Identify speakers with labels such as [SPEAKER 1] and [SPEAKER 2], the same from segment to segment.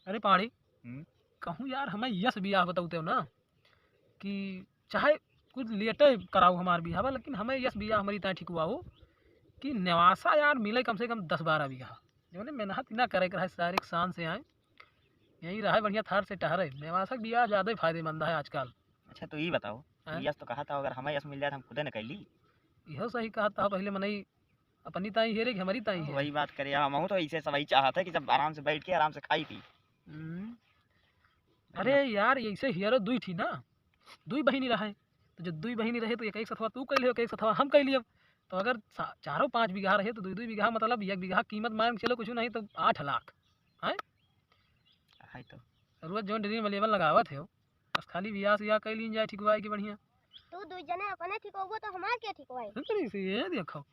[SPEAKER 1] अरे पहाड़ी कहूँ यार हमें यस बियाह बताते हो ना कि चाहे कुछ लेटे कराओ हमार बियाह लेकिन हमें यस बियाह हमारी तय ठीक हुआ हो कि नेवासा यार मिले कम से कम 10-12 बीघा जो ने मेहनत ना करे रहे शारीरिक शान से आए यही रहा बढ़िया थर से टहरे नेवासा बियाह ज़्यादा ही फायदेमंद है आजकल।
[SPEAKER 2] अच्छा तो ये बताओ, यस तो कहा था अगर हमें यस मिल जाए तो हम खुद न कर ली।
[SPEAKER 1] यह सही कहा था पहले मनई अपनी ताई हेरे कि हमारी ताई है।
[SPEAKER 2] वही बात करे हम तो ऐसे सब चाहते कि जब आराम से बैठ के आराम से खाई पी।
[SPEAKER 1] अरे यार ऐसे हियरो दुई थी ना, दुई बहिनी रहे तो जब दुई बहिनी रहे तो एक सथवा तू कैलियो एक सथवा हम कैलियो तो अगर चारों 5 बीघा रहे तो 2-2 बीघा मतलब 1 बीघा कीमत मान के चलो कुछ नहीं तो 8 लाख है तो रोज जो ड्रीम में लेवल लगावत है बस खाली बियाह सियाह कैली जाए ठीक हुआ कि बढ़िया
[SPEAKER 3] तू दुई जने अपने ठीक होगो तो हमार क्या ठीक होई
[SPEAKER 1] तरी से ये देखो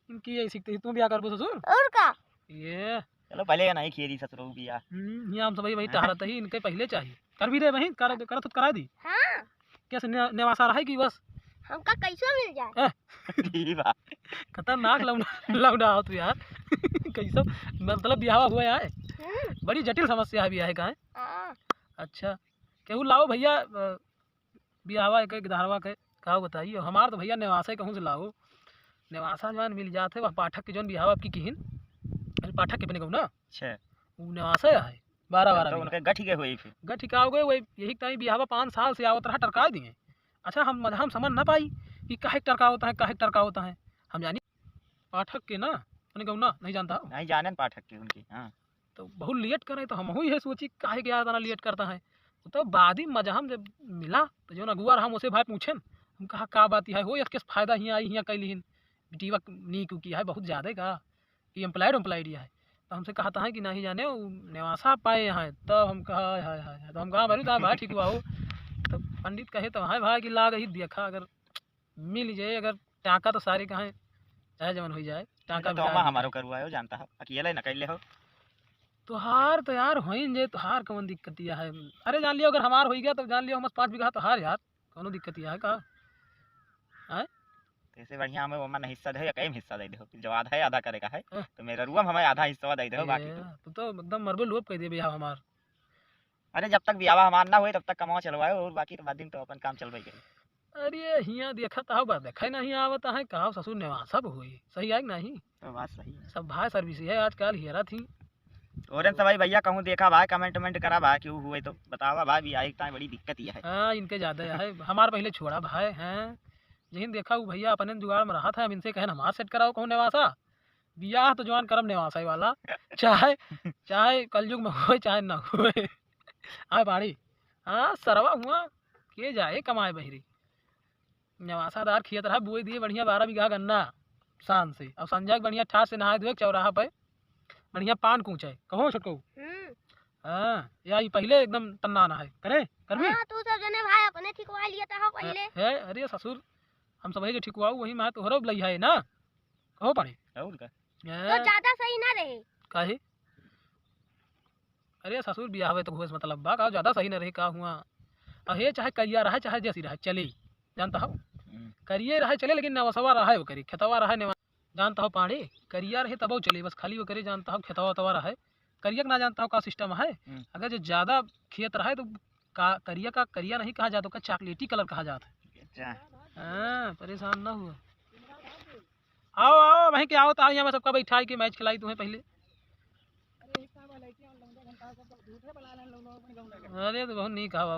[SPEAKER 1] इनकी ये सीखते तू बियाह करबो ससुर
[SPEAKER 3] और का
[SPEAKER 1] ये
[SPEAKER 2] चलो पहले नहीं खेरी ससुर बियाह
[SPEAKER 1] यहाँ हम सब वही टहरत ही इनके पहले चाहिए कर भी रे बहन कर तो करा दी।
[SPEAKER 3] हां
[SPEAKER 1] कैसे नेवासा रहे कि बस
[SPEAKER 3] हमका कैसे मिल जाए
[SPEAKER 1] खतरनाक लौंडा हो तू यार कैसे मतलब बियाह हुआ है बड़ी जटिल समस्या है बियाह का है। अच्छा केहू लाओ भैया बियाहवा एक धारवा के कहा बताइए हमार तो भैया नेवासा कहूँ से लाओ नेवासा जवान मिल जाते वह पाठक के जौन बियाह आपकी किहिन अरे पाठक के बने कहूँ ना।
[SPEAKER 2] अच्छा
[SPEAKER 1] वो नेवासा है 12
[SPEAKER 2] तो उनके गठी के हुई फिर
[SPEAKER 1] गठी का हो गए वही यही टाइम बियाहवा 5 साल से आवत रहा टरका दिए। अच्छा हम समझ ना पाई कि काहे टरका होता है काहे टरका होता है हम जानी पाठक के ना मैंने कहूँ ना नहीं जानता
[SPEAKER 2] नहीं जाने पाठक के उनकी। हाँ
[SPEAKER 1] तो बहुत लेट करे तो हम यही सोची काहे के यार लेट करता है तो बाद ही मजा हम जब मिला तो जो अगुआ रहा हम उसे भाई पूछे हम कहा का बात है हो किस फायदा ही आई यहाँ कैली बेटीवा नी क्यों किया है बहुत ज़्यादा का कि एम्प्लॉयड है तो हमसे कहता है कि नहीं जाने नेवासा पाए यहाँ तब हम कहा हाय तो हम कहा भाई भाई ठीक हुआ हो तो पंडित कहे तो हाँ भाई कि लाग ही देखा अगर मिल जाए अगर टाँका तो सारे कहाँ चाहे जवन हो जाए टाँका
[SPEAKER 2] तो हमारो करवा हो जानता है अकेले न कैले हो
[SPEAKER 1] तोहार तो यार हो जे तोहार कौन दिक्कत है। अरे जान लियो अगर हमार हो गया तो जान लियो हम 5 बीघा तोहार यार कौन दिक्कत है का है
[SPEAKER 2] ऐसे बढ़िया हमें वो हिस्सा दे कई हिस्सा दे दो जो आधा है आधा करेगा है तो मेरा रुआ हमें आधा हिस्सा दे दो बाकी
[SPEAKER 1] तो एकदम मरबो लोप कह दे बियाह हमार।
[SPEAKER 2] अरे जब तक बियाह हमार ना हुए तब तक कमाओ चलवाए और बाकी तो बाद दिन तो अपन काम चलवाई गए।
[SPEAKER 1] अरे हिया देखत हो बा देखै नहीं आवत है कहा ससुर नेवासा हुई सही है नहीं
[SPEAKER 2] तो बात सही है
[SPEAKER 1] सब भाई सर्विस है आजकल हियरा थी
[SPEAKER 2] और सब भाई भैया कहूँ देखा भाई कमेंट करा भाई क्यों हुए तो बतावा भाई भी आई बड़ी दिक्कत ही है।
[SPEAKER 1] हाँ इनके ज़्यादा है हमार पहले छोड़ा भाई हैं जिन देखा वो भैया अपने जुगाड़ में रहा था हम इनसे कहे हमार सेट कराओ कहूँ नेवासा बियाह तो जवान करम नेवासा ही वाला चाहे कलयुग में हो चाहे ना हुए आए बाड़ी हाँ सरवा हुआ के जाए कमाए बहरी नेवासादार खियत रहा बुए दिए बढ़िया 12 बीघा गन्ना शान से और संजय बढ़िया ठास से नहा धोए चौराहा पे बढ़िया पान कूचे कहो छोटको हाँ या ये पहले एकदम तन्ना ना है करे कर भी
[SPEAKER 3] हां तू सब जने भाई अपने ठिकवा लिया था पहले
[SPEAKER 1] है। अरे ससुर हम सब जो ठिकवाऊ वही मैं तोहरो लई है ना कहो पड़े
[SPEAKER 2] और का
[SPEAKER 3] तो ज्यादा सही ना रहे
[SPEAKER 1] काहे अरे ससुर बियाह हुए तो घोष मतलब बा का ज्यादा सही ना रहे का हुआ अहे चाहे करिया रहे चाहे जैसी रहे चले जानता हो करिए रहे चले लेकिन नवसवा रहे वो करी खेतवा रहे नवा जानता हो पानी करिया रहे तब चले बस खाली वो करे जानता हो खेतवा तवा रहे करिया ना जानता हो का सिस्टम है अगर जो ज़्यादा खेत रहे तो करिया नहीं कहा जाता चॉकलेटी कलर कहा जाता है। हाँ परेशान ना हुआ आओ वहीं के आओ तो यहाँ सबका बैठा के मैच खिलाई तुम्हें पहले अरे तो बहुत नहीं कहा